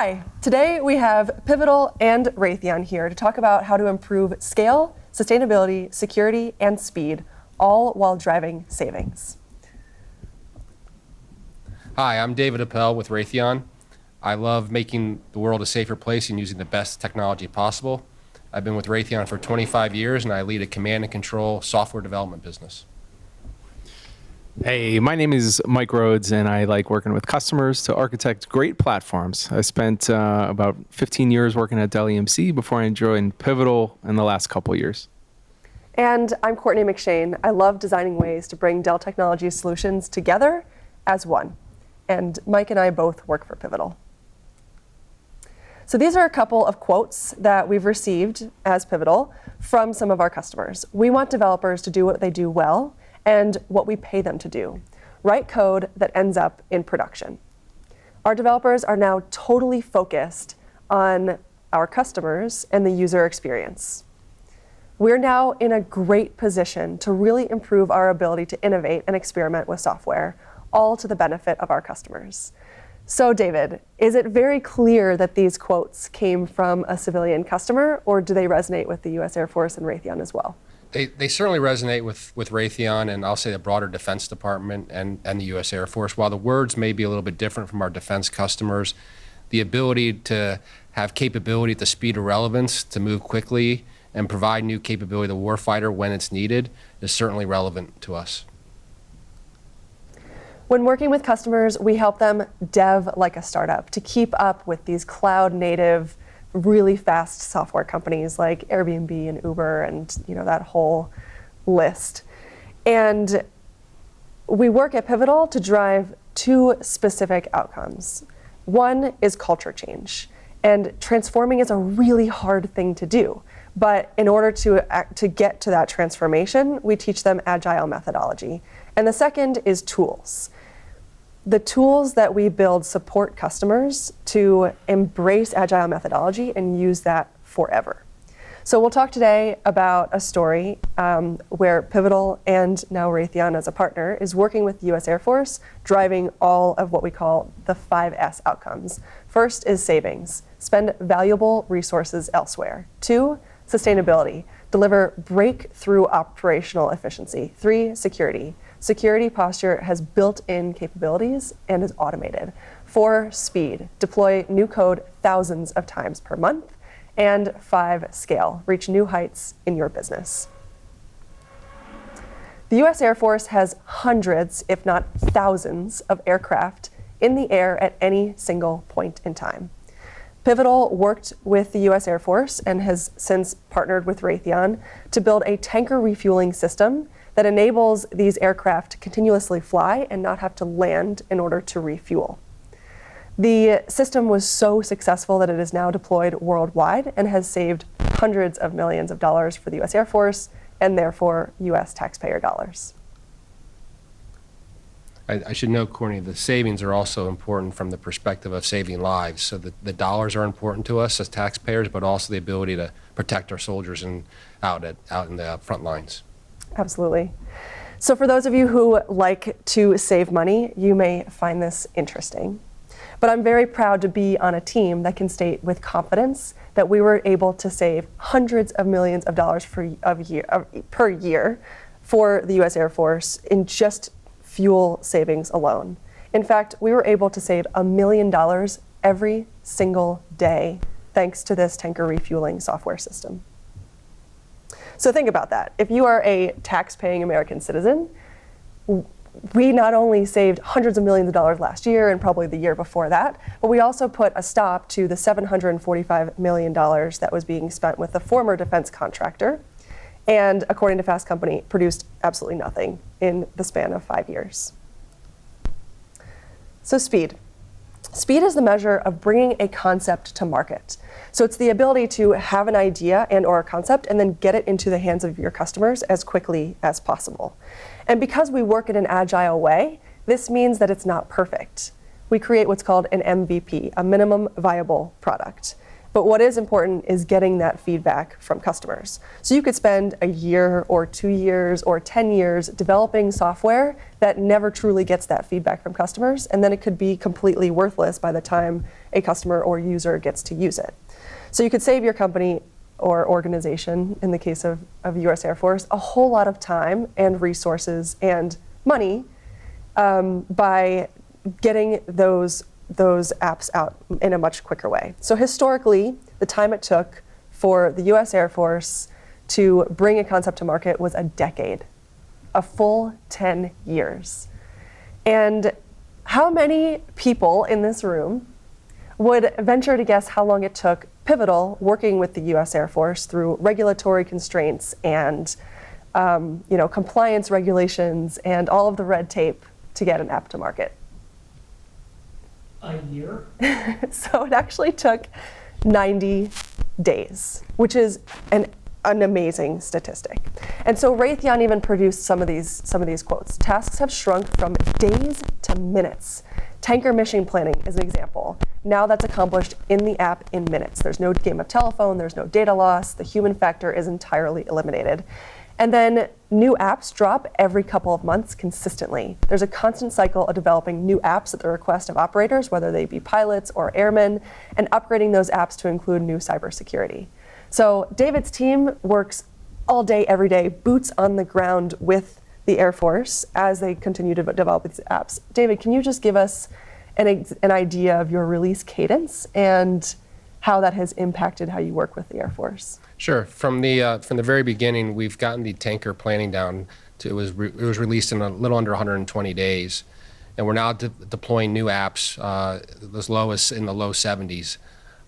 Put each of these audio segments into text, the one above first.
Hi, today we have Pivotal and Raytheon here to talk about how to improve scale, sustainability, security, and speed, all while driving savings. Hi, I'm David Appel with Raytheon. I love making the world a safer place and using the best technology possible. I've been with Raytheon for 25 years and I lead a command and control software development business. Hey, my name is Mike Rhodes, and I like working with customers to architect great platforms. I spent about 15 years working at Dell EMC before I joined Pivotal in the last couple years. And I'm Courtney McShane. I love designing ways to bring Dell Technology solutions together as one. And Mike and I both work for Pivotal. So these are a couple of quotes that we've received as Pivotal from some of our customers. We want developers to do what they do well and what we pay them to do, write code that ends up in production. Our developers are now totally focused on our customers and the user experience. We're now in a great position to really improve our ability to innovate and experiment with software, all to the benefit of our customers. So David, is it very clear that these quotes came from a civilian customer, or do they resonate with the US Air Force and Raytheon as well? They certainly resonate with Raytheon and I'll say the broader Defense Department and the US Air Force. While the words may be a little bit different from our defense customers, the ability to have capability at the speed of relevance to move quickly and provide new capability to the warfighter when it's needed is certainly relevant to us. When working with customers, we help them dev like a startup to keep up with these cloud native, really fast software companies like Airbnb and Uber and that whole list. And we work at Pivotal to drive two specific outcomes. One is culture change. And transforming is a really hard thing to do. But in order to get to that transformation, we teach them agile methodology. And the second is tools. The tools that we build support customers to embrace agile methodology and use that forever. So we'll talk today about a story where Pivotal and now Raytheon as a partner is working with the US Air Force, driving all of what we call the 5S outcomes. First is savings, spend valuable resources elsewhere. 2, sustainability, deliver breakthrough operational efficiency. 3, security. Security posture has built-in capabilities and is automated. 4, speed, deploy new code thousands of times per month. And 5, scale, reach new heights in your business. The US Air Force has hundreds, if not thousands, of aircraft in the air at any single point in time. Pivotal worked with the US Air Force and has since partnered with Raytheon to build a tanker refueling system that enables these aircraft to continuously fly and not have to land in order to refuel. The system was so successful that it is now deployed worldwide and has saved hundreds of millions of dollars for the US Air Force and therefore US taxpayer dollars. I should note, Courtney, the savings are also important from the perspective of saving lives. So the dollars are important to us as taxpayers, but also the ability to protect our soldiers out in the front lines. Absolutely. So for those of you who like to save money, you may find this interesting. But I'm very proud to be on a team that can state with confidence that we were able to save hundreds of millions of dollars per year for the US Air Force in just fuel savings alone. In fact, we were able to save $1 million every single day thanks to this tanker refueling software system. So think about that. If you are a tax-paying American citizen, we not only saved hundreds of millions of dollars last year and probably the year before that, but we also put a stop to the $745 million that was being spent with the former defense contractor, and according to Fast Company, produced absolutely nothing in the span of 5 years. So speed. Speed is the measure of bringing a concept to market. So it's the ability to have an idea and or a concept and then get it into the hands of your customers as quickly as possible. And because we work in an agile way, this means that it's not perfect. We create what's called an MVP, a minimum viable product. But what is important is getting that feedback from customers. So you could spend a year or 2 years or 10 years developing software that never truly gets that feedback from customers, and then it could be completely worthless by the time a customer or user gets to use it. So you could save your company or organization, in the case of US Air Force, a whole lot of time and resources and money by getting those apps out in a much quicker way. So historically, the time it took for the US Air Force to bring a concept to market was a decade, a full 10 years. And how many people in this room would venture to guess how long it took Pivotal, working with the US Air Force through regulatory constraints and compliance regulations and all of the red tape to get an app to market? A year? So it actually took 90 days, which is an amazing statistic. And so Raytheon even produced some of these quotes. Tasks have shrunk from days to minutes. Tanker mission planning is an example. Now that's accomplished in the app in minutes. There's no game of telephone, there's no data loss, the human factor is entirely eliminated. And then new apps drop every couple of months consistently. There's a constant cycle of developing new apps at the request of operators, whether they be pilots or airmen, and upgrading those apps to include new cybersecurity. So David's team works all day, every day, boots on the ground with the Air Force as they continue to develop these apps. David, can you just give us an idea of your release cadence and how that has impacted how you work with the Air Force? Sure. From the very beginning, we've gotten the tanker planning down to it was released in a little under 120 days, and we're now deploying new apps as low as in the low 70s,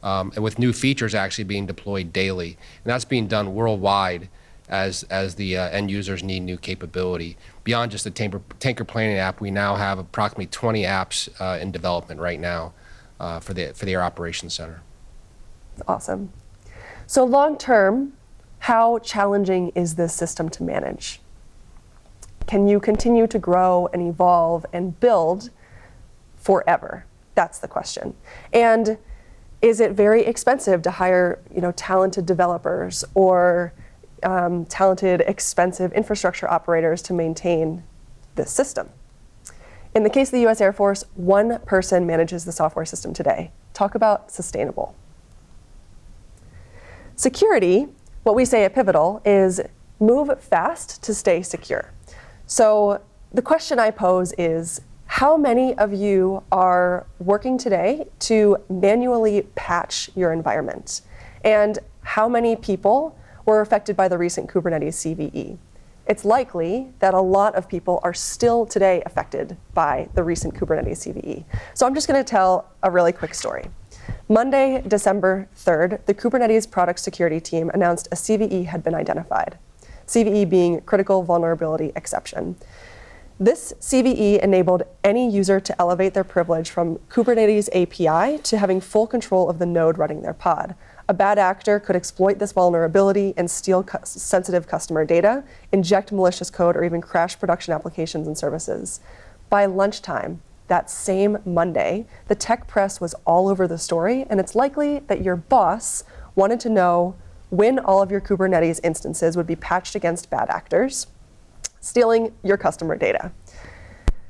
and with new features actually being deployed daily, and that's being done worldwide as the end users need new capability. Beyond just the tanker planning app, we now have approximately 20 apps in development right now for the Air Operations Center. Awesome. So long term, how challenging is this system to manage? Can you continue to grow and evolve and build forever? That's the question. And is it very expensive to hire, talented developers or talented, expensive infrastructure operators to maintain this system? In the case of the US Air Force, one person manages the software system today. Talk about sustainable. Security, what we say at Pivotal is move fast to stay secure. So the question I pose is, how many of you are working today to manually patch your environment? And how many people were affected by the recent Kubernetes CVE? It's likely that a lot of people are still today affected by the recent Kubernetes CVE. So I'm just going to tell a really quick story. Monday, December 3rd, the Kubernetes product security team announced a CVE had been identified, CVE being critical vulnerability exception. This CVE enabled any user to elevate their privilege from Kubernetes API to having full control of the node running their pod. A bad actor could exploit this vulnerability and steal sensitive customer data, inject malicious code, or even crash production applications and services. By lunchtime, that same Monday, the tech press was all over the story, and it's likely that your boss wanted to know when all of your Kubernetes instances would be patched against bad actors stealing your customer data.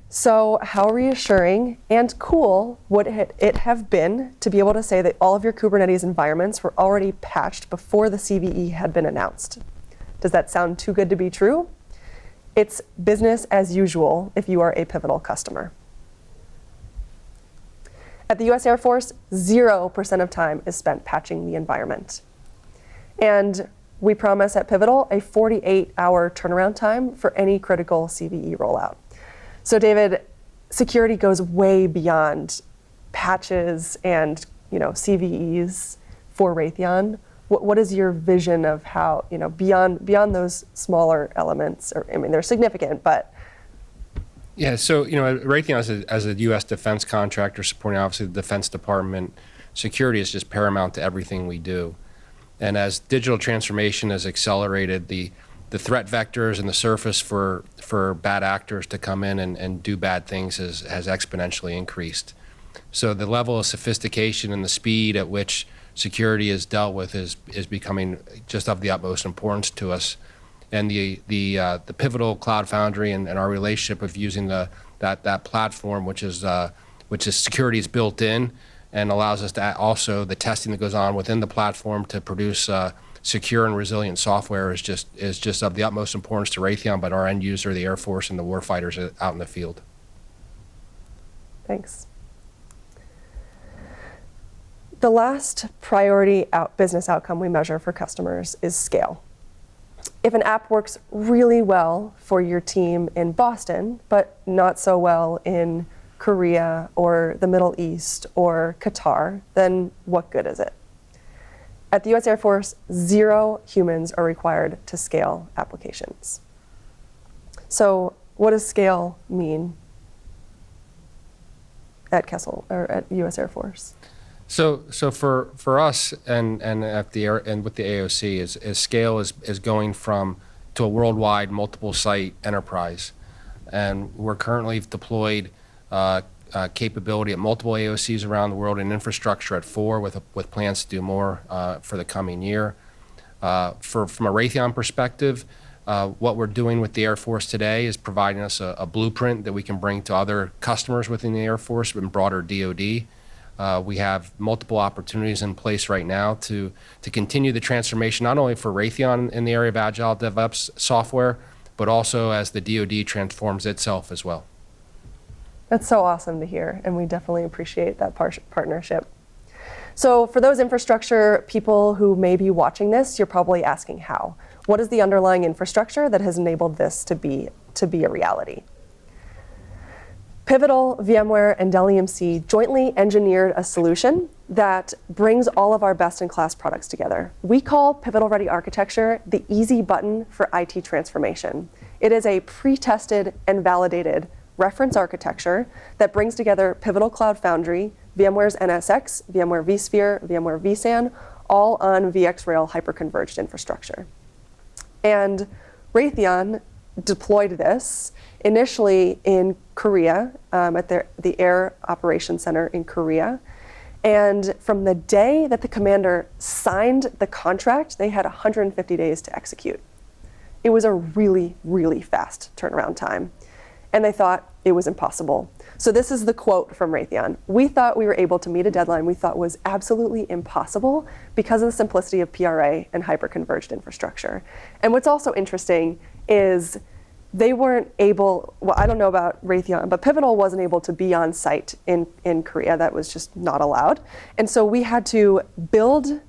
So how reassuring and cool would it have been to be able to say that all of your Kubernetes environments were already patched before the CVE had been announced? Does that sound too good to be true? It's business as usual if you are a Pivotal customer. At the US Air Force, 0% of time is spent patching the environment. And we promise at Pivotal a 48-hour turnaround time for any critical CVE rollout. So David, security goes way beyond patches and CVEs for Raytheon. What is your vision of how, beyond those smaller elements, they're significant, but Yeah, so Raytheon as a U.S. defense contractor supporting obviously the Defense Department, security is just paramount to everything we do. And as digital transformation has accelerated, the threat vectors and the surface for bad actors to come in and do bad things has exponentially increased. So the level of sophistication and the speed at which security is dealt with is becoming just of the utmost importance to us. And the Pivotal Cloud Foundry and our relationship of using that platform, which is security is built in, and allows us to also the testing that goes on within the platform to produce secure and resilient software is just of the utmost importance to Raytheon, but our end user, the Air Force, and the warfighters out in the field. Thanks. The last priority business outcome we measure for customers is scale. If an app works really well for your team in Boston, but not so well in Korea or the Middle East or Qatar, then what good is it? At the US Air Force, 0 humans are required to scale applications. So what does scale mean at Kessel or at US Air Force? So for us and at the and with the AOC is scale is going to a worldwide multiple site enterprise, and we're currently deployed capability at multiple AOCs around the world and infrastructure at 4 with plans to do more for the coming year. From a Raytheon perspective, what we're doing with the Air Force today is providing us a blueprint that we can bring to other customers within the Air Force and broader DoD. We have multiple opportunities in place right now to continue the transformation, not only for Raytheon in the area of Agile DevOps software, but also as the DoD transforms itself as well. That's so awesome to hear, and we definitely appreciate that partnership. So for those infrastructure people who may be watching this, you're probably asking how. What is the underlying infrastructure that has enabled this to be a reality? Pivotal, VMware, and Dell EMC jointly engineered a solution that brings all of our best-in-class products together. We call Pivotal Ready Architecture the easy button for IT transformation. It is a pre-tested and validated reference architecture that brings together Pivotal Cloud Foundry, VMware's NSX, VMware vSphere, VMware vSAN, all on VXRail hyperconverged infrastructure. And Raytheon deployed this initially in Korea, at the Air Operations Center in Korea. And from the day that the commander signed the contract, they had 150 days to execute. It was a really, really fast turnaround time. And they thought it was impossible. So this is the quote from Raytheon. We thought we were able to meet a deadline we thought was absolutely impossible because of the simplicity of PRA and hyperconverged infrastructure. And what's also interesting is they weren't able, well, I don't know about Raytheon, but Pivotal wasn't able to be on site in Korea. That was just not allowed. And so we had to build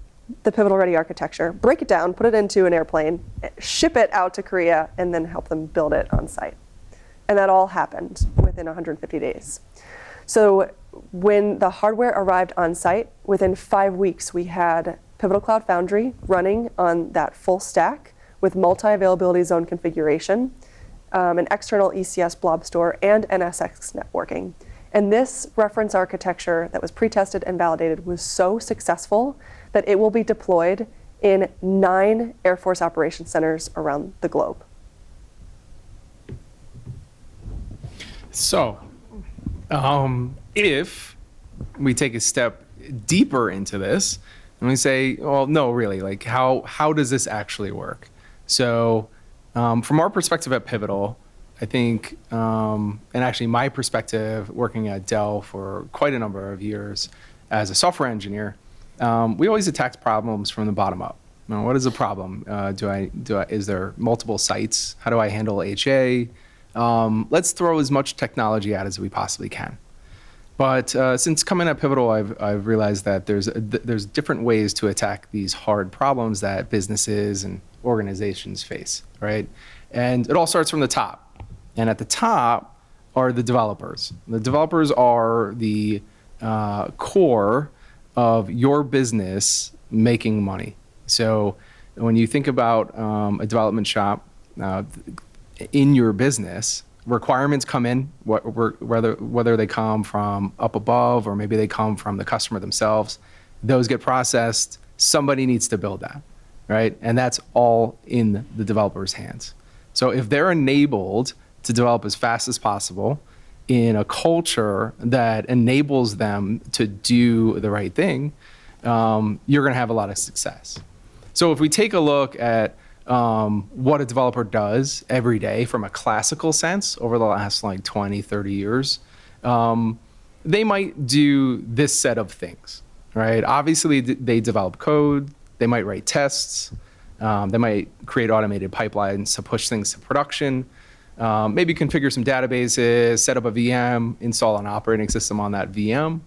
the Pivotal Ready architecture, break it down, put it into an airplane, ship it out to Korea, and then help them build it on site. And that all happened within 150 days. So when the hardware arrived on site, within 5 weeks, we had Pivotal Cloud Foundry running on that full stack with multi-availability zone configuration, an external ECS blob store, and NSX networking. And this reference architecture that was pre-tested and validated was so successful that it will be deployed in 9 Air Force Operations Centers around the globe. So, if we take a step deeper into this and we say, well, no, really, like how does this actually work? So, from our perspective at Pivotal, I think, and actually my perspective working at Dell for quite a number of years as a software engineer, we always attacked problems from the bottom up. Now, what is the problem? Is there multiple sites? How do I handle HA? Let's throw as much technology out as we possibly can. But since coming at Pivotal, I've realized that there's different ways to attack these hard problems that businesses and organizations face, right? And it all starts from the top. And at the top are the developers. The developers are the core of your business making money. So when you think about a development shop, in your business, requirements come in, whether they come from up above or maybe they come from the customer themselves. Those get processed. Somebody needs to build that, right? And that's all in the developer's hands. So if they're enabled to develop as fast as possible in a culture that enables them to do the right thing, you're going to have a lot of success. So if we take a look at what a developer does every day from a classical sense over the last like 20, 30 years, they might do this set of things, right? Obviously, they develop code, they might write tests, they might create automated pipelines to push things to production, maybe configure some databases, set up a VM, install an operating system on that VM,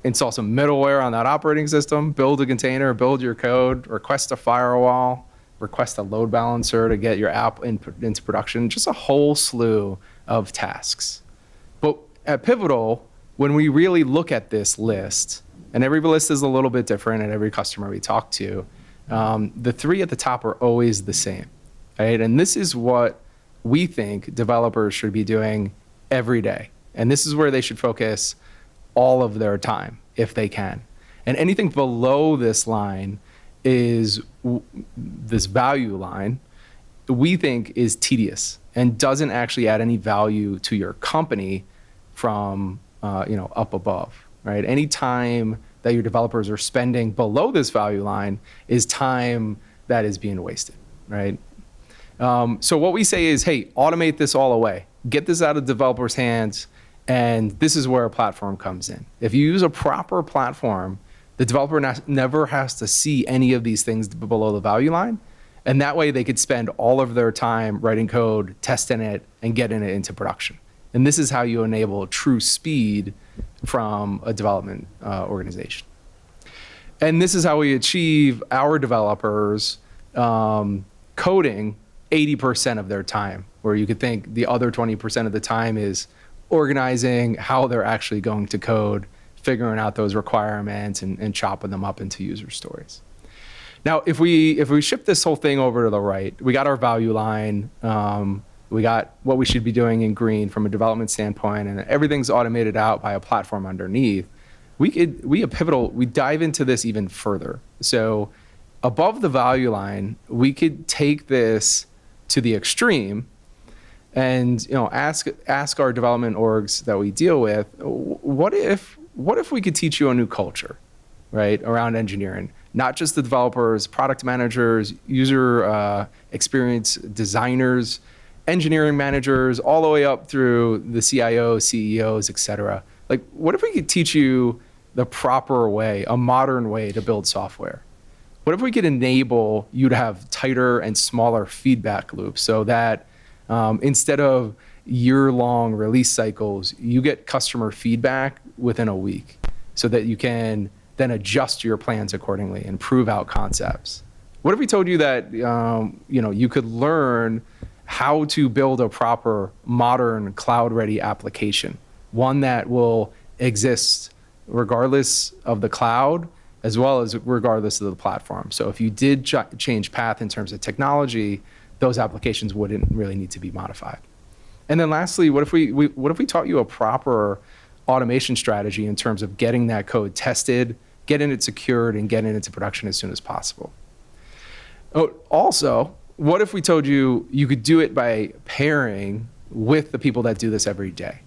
install some middleware on that operating system, build a container, build your code, request a firewall, request a load balancer to get your app into production, just a whole slew of tasks. But at Pivotal, when we really look at this list, and every list is a little bit different at every customer we talk to, the three at the top are always the same, right? And this is what we think developers should be doing every day. And this is where they should focus all of their time, if they can. And anything below this line is this value line, we think is tedious and doesn't actually add any value to your company from up above, right? Any time that your developers are spending below this value line is time that is being wasted, right? So what we say is, hey, automate this all away. Get this out of developers' hands, and this is where a platform comes in. If you use a proper platform, the developer never has to see any of these things below the value line, and that way they could spend all of their time writing code, testing it, and getting it into production. And this is how you enable true speed from a development organization. And this is how we achieve our developers coding 80% of their time, where you could think the other 20% of the time is organizing how they're actually going to code, figuring out those requirements and chopping them up into user stories. Now, if we shift this whole thing over to the right, we got our value line, we got what we should be doing in green from a development standpoint, and everything's automated out by a platform underneath. We at Pivotal, we dive into this even further. So above the value line, we could take this to the extreme and ask our development orgs that we deal with, what if we could teach you a new culture, right, around engineering? Not just the developers, product managers, user experience designers, engineering managers, all the way up through the CIO, CEOs, et cetera. Like, what if we could teach you the proper way, a modern way to build software? What if we could enable you to have tighter and smaller feedback loops so that instead of year-long release cycles, you get customer feedback within a week so that you can then adjust your plans accordingly and prove out concepts? What if we told you that you could learn how to build a proper, modern, cloud-ready application, one that will exist regardless of the cloud as well as regardless of the platform? So if you did change path in terms of technology, those applications wouldn't really need to be modified. And then lastly, what if we taught you a proper automation strategy in terms of getting that code tested, getting it secured, and getting it into production as soon as possible? Also, what if we told you you could do it by pairing with the people that do this every day?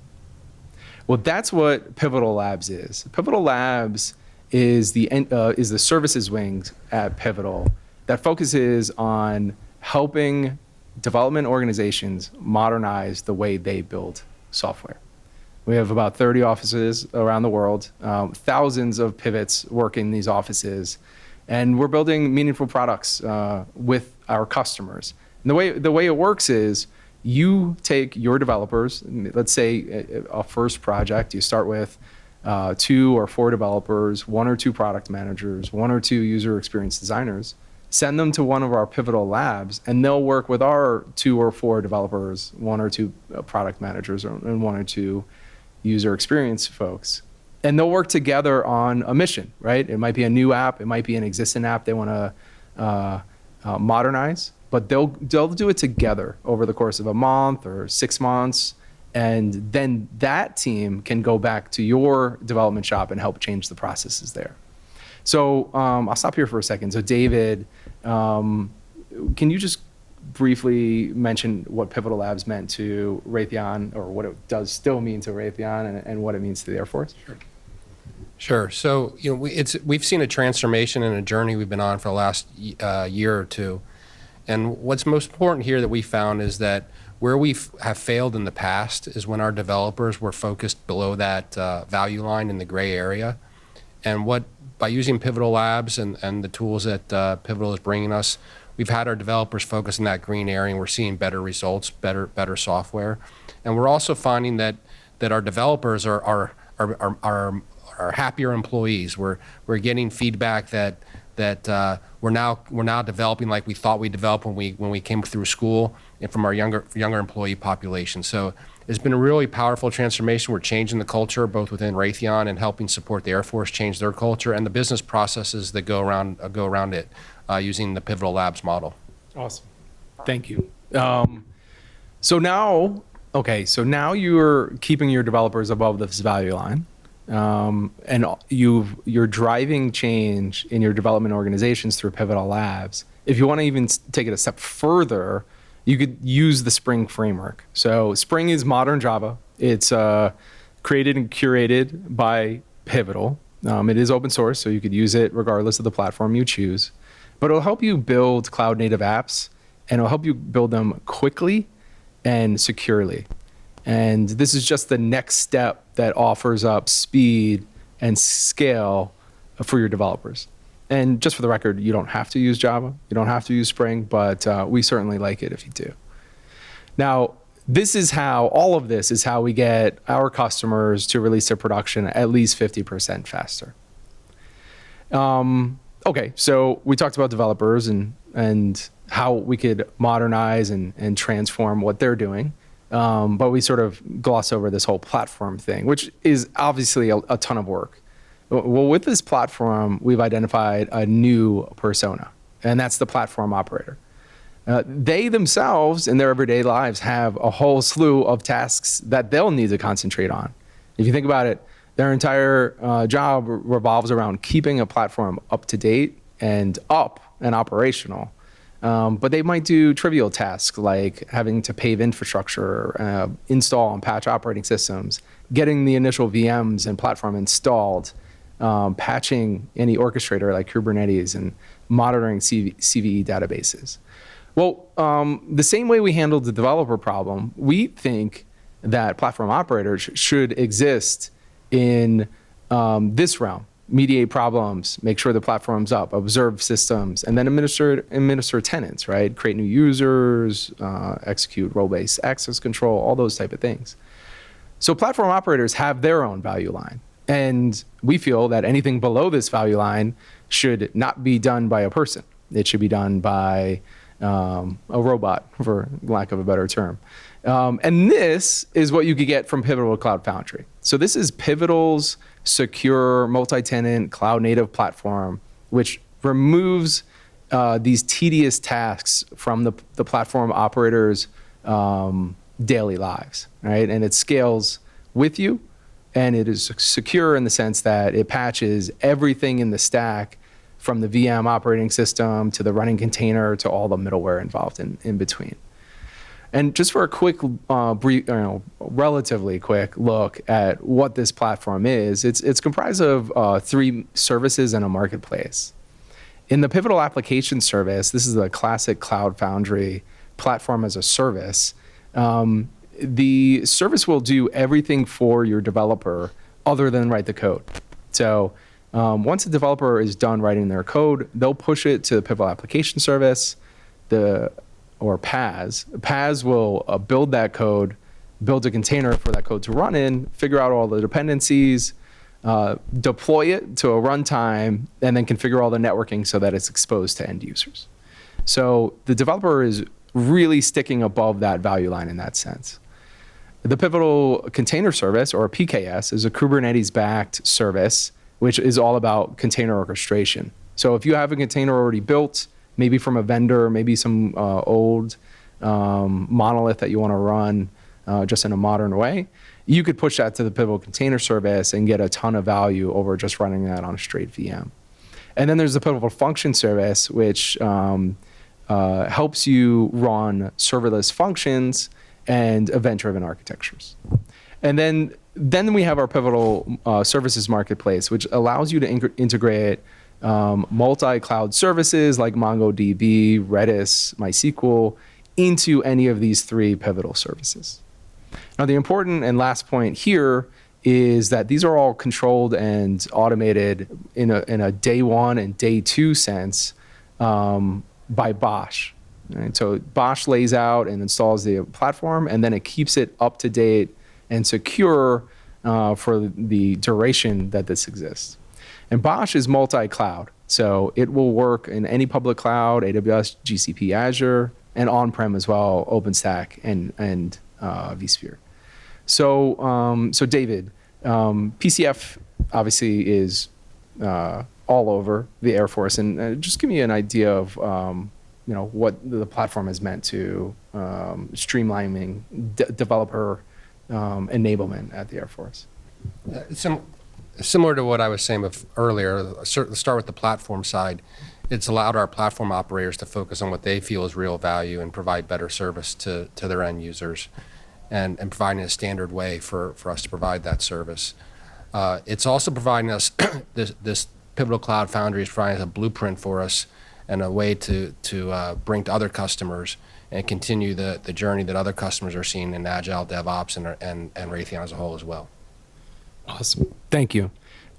Well, that's what Pivotal Labs is. Pivotal Labs is the services wing at Pivotal that focuses on helping development organizations modernize the way they build software. We have about 30 offices around the world, thousands of pivots work in these offices, and we're building meaningful products with our customers. And the way it works is you take your developers, let's say a first project, you start with 2 or 4 developers, 1 or 2 product managers, 1 or 2 user experience designers, send them to one of our Pivotal Labs, and they'll work with our 2 or 4 developers, 1 or 2 product managers, and 1 or 2 user experience folks. And they'll work together on a mission, right? It might be a new app, it might be an existing app they want to modernize, but they'll do it together over the course of a month or 6 months, and then that team can go back to your development shop and help change the processes there. So I'll stop here for a second. So David, can you just briefly mention what Pivotal Labs meant to Raytheon, or what it does still mean to Raytheon, and what it means to the Air Force? Sure. Sure. So, we've seen a transformation and a journey we've been on for the last year or two. And what's most important here that we found is that where we have failed in the past is when our developers were focused below that value line in the gray area. And by using Pivotal Labs and the tools that Pivotal is bringing us, we've had our developers focus in that green area, and we're seeing better results, better software. And we're also finding that our developers are happier employees. We're getting feedback that we're now developing like we thought we developed when we came through school, and from our younger employee population. So it's been a really powerful transformation. We're changing the culture both within Raytheon and helping support the Air Force change their culture and the business processes that go around it using the Pivotal Labs model. Awesome. Thank you. So now you're keeping your developers above this value line. And you're driving change in your development organizations through Pivotal Labs. If you want to even take it a step further, you could use the Spring framework. So Spring is modern Java. It's created and curated by Pivotal. It is open source, so you could use it regardless of the platform you choose. But it'll help you build cloud native apps, and it'll help you build them quickly and securely. And this is just the next step that offers up speed and scale for your developers. And just for the record, you don't have to use Java. You don't have to use Spring, but we certainly like it if you do. Now, all of this is how we get our customers to release their production at least 50% faster. Okay, so we talked about developers and how we could modernize and transform what they're doing. But we sort of gloss over this whole platform thing, which is obviously a ton of work. Well, with this platform, we've identified a new persona, and that's the platform operator. They themselves, in their everyday lives, have a whole slew of tasks that they'll need to concentrate on. If you think about it, their entire job revolves around keeping a platform up to date and operational. But they might do trivial tasks like having to pave infrastructure, install and patch operating systems, getting the initial VMs and platform installed, patching any orchestrator like Kubernetes, and monitoring CVE databases. Well, the same way we handled the developer problem, we think that platform operators should exist in this realm. Mediate problems, make sure the platform's up, observe systems, and then administer tenants, right? Create new users, execute role-based access control, all those type of things. So platform operators have their own value line. And we feel that anything below this value line should not be done by a person. It should be done by a robot, for lack of a better term. And this is what you could get from Pivotal Cloud Foundry. So this is Pivotal's secure multi-tenant cloud native platform, which removes these tedious tasks from the platform operators' daily lives, right? And it scales with you, and it is secure in the sense that it patches everything in the stack, from the VM operating system to the running container to all the middleware involved in between. And just for a quick, relatively quick look at what this platform is, it's comprised of 3 services and a marketplace. In the Pivotal Application Service, this is the classic Cloud Foundry platform as a service. The service will do everything for your developer other than write the code. So once a developer is done writing their code, they'll push it to the Pivotal Application Service, or PaaS. PaaS will build that code, build a container for that code to run in, figure out all the dependencies, deploy it to a runtime, and then configure all the networking so that it's exposed to end users. So the developer is really sticking above that value line in that sense. The Pivotal Container Service, or PKS, is a Kubernetes-backed service, which is all about container orchestration. So if you have a container already built, maybe from a vendor, maybe some old monolith that you want to run just in a modern way, you could push that to the Pivotal Container Service and get a ton of value over just running that on a straight VM. And then there's the Pivotal Function Service, which helps you run serverless functions and event-driven architectures. And then then we have our Pivotal Services Marketplace, which allows you to integrate multi-cloud services like MongoDB, Redis, MySQL into any of these three Pivotal services. Now, the important and last point here is that these are all controlled and automated in a day one and day two sense by Bosch. Right? So Bosch lays out and installs the platform, and then it keeps it up to date and secure for the duration that this exists. And Bosch is multi-cloud, so it will work in any public cloud, AWS, GCP, Azure, and on-prem as well, OpenStack and vSphere. So David, PCF obviously is all over the Air Force, and just give me an idea of what the platform has meant to streamlining developer enablement at the Air Force. Similar to what I was saying earlier, let's start with the platform side. It's allowed our platform operators to focus on what they feel is real value and provide better service to their end users, and providing a standard way for us to provide that service. It's also providing us, this Pivotal Cloud Foundry is providing us a blueprint for us and a way to bring to other customers and continue the journey that other customers are seeing in Agile, DevOps, and Raytheon as a whole as well. Awesome. Thank you.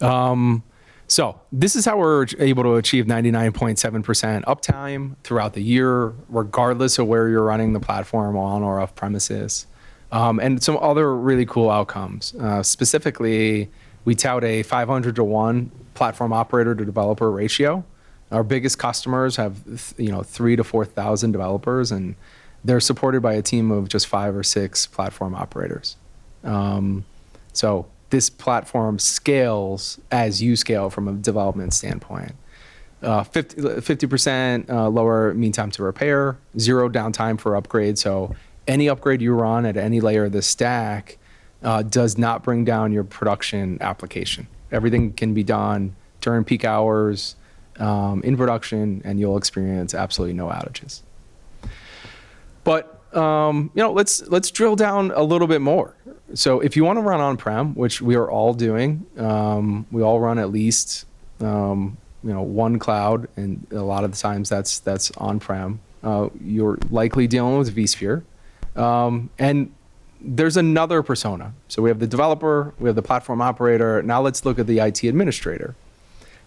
So this is how we're able to achieve 99.7% uptime throughout the year, regardless of where you're running the platform on or off premises. And some other really cool outcomes. Specifically, we tout a 500-to-1 platform operator to developer ratio. Our biggest customers have 3,000 to 4,000 developers, and they're supported by a team of just 5 or 6 platform operators. So this platform scales as you scale from a development standpoint. 50% lower mean time to repair, 0 downtime for upgrade. So any upgrade you run at any layer of the stack does not bring down your production application. Everything can be done during peak hours in production, and you'll experience absolutely no outages. But let's drill down a little bit more. So if you want to run on-prem, which we are all doing, we all run at least one cloud, and a lot of the times that's on-prem. You're likely dealing with vSphere, and there's another persona. So we have the developer, we have the platform operator. Now let's look at the IT administrator.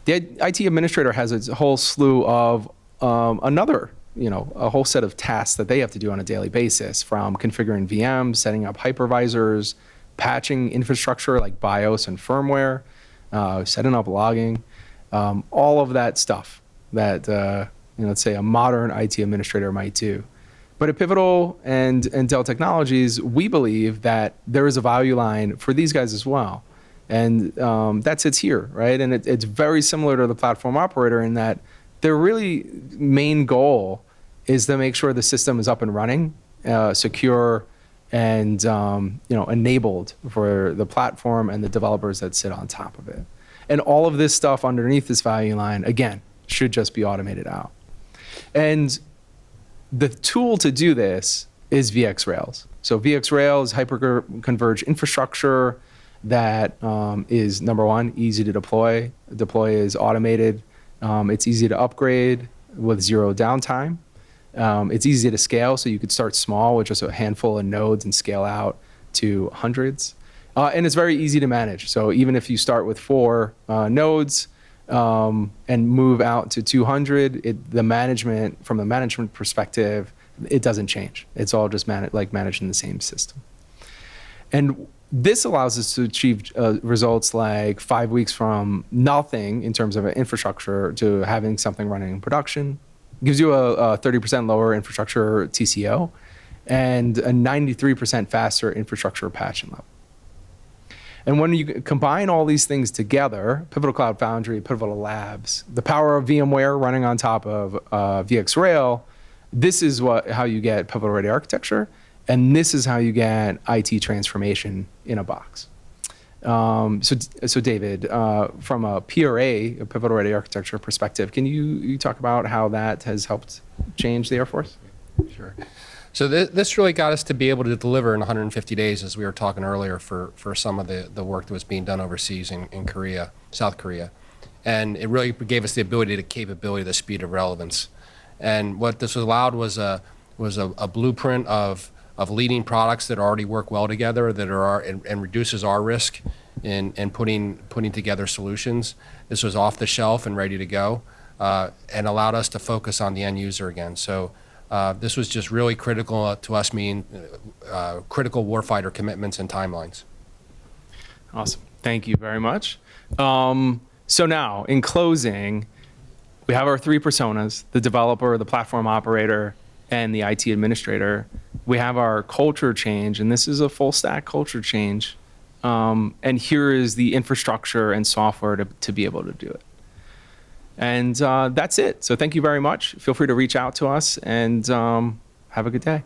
The IT administrator has a whole slew of a whole set of tasks that they have to do on a daily basis, from configuring VMs, setting up hypervisors, patching infrastructure like BIOS and firmware, setting up logging, all of that stuff that let's say a modern IT administrator might do. But at Pivotal and Dell Technologies, we believe that there is a value line for these guys as well. And that sits here, right? And it's very similar to the platform operator in that their really main goal is to make sure the system is up and running, secure, and enabled for the platform and the developers that sit on top of it. And all of this stuff underneath this value line, again, should just be automated out. And the tool to do this is VXRails. So VXRails, hyper-converged infrastructure that is, number one, easy to deploy. Deploy is automated. It's easy to upgrade with 0 downtime. It's easy to scale, so you could start small with just a handful of nodes and scale out to hundreds. And it's very easy to manage. So even if you start with 4 nodes and move out to 200, the management, from the management perspective, it doesn't change. It's all just managed in the same system. And this allows us to achieve results like 5 weeks from nothing in terms of an infrastructure to having something running in production. It gives you a 30% lower infrastructure TCO and a 93% faster infrastructure patching level. And when you combine all these things together, Pivotal Cloud Foundry, Pivotal Labs, the power of VMware running on top of VXRail, this is how you get Pivotal Ready architecture. And this is how you get IT transformation in a box. So David, from a PRA, a Pivotal Ready Architecture perspective, can you talk about how that has helped change the Air Force? Sure. So this really got us to be able to deliver in 150 days, as we were talking earlier, for some of the work that was being done overseas in Korea, South Korea. And it really gave us the ability, the capability, the speed of relevance. And what this allowed was a blueprint of leading products that already work well together, that are and reduces our risk in putting together solutions. This was off the shelf and ready to go, and allowed us to focus on the end user again. So this was just really critical to us, meaning critical warfighter commitments and timelines. Awesome. Thank you very much. So now, in closing, we have our three personas: the developer, the platform operator, and the IT administrator. We have our culture change, and this is a full stack culture change. And here is the infrastructure and software to be able to do it. And that's it. So thank you very much. Feel free to reach out to us, and have a good day.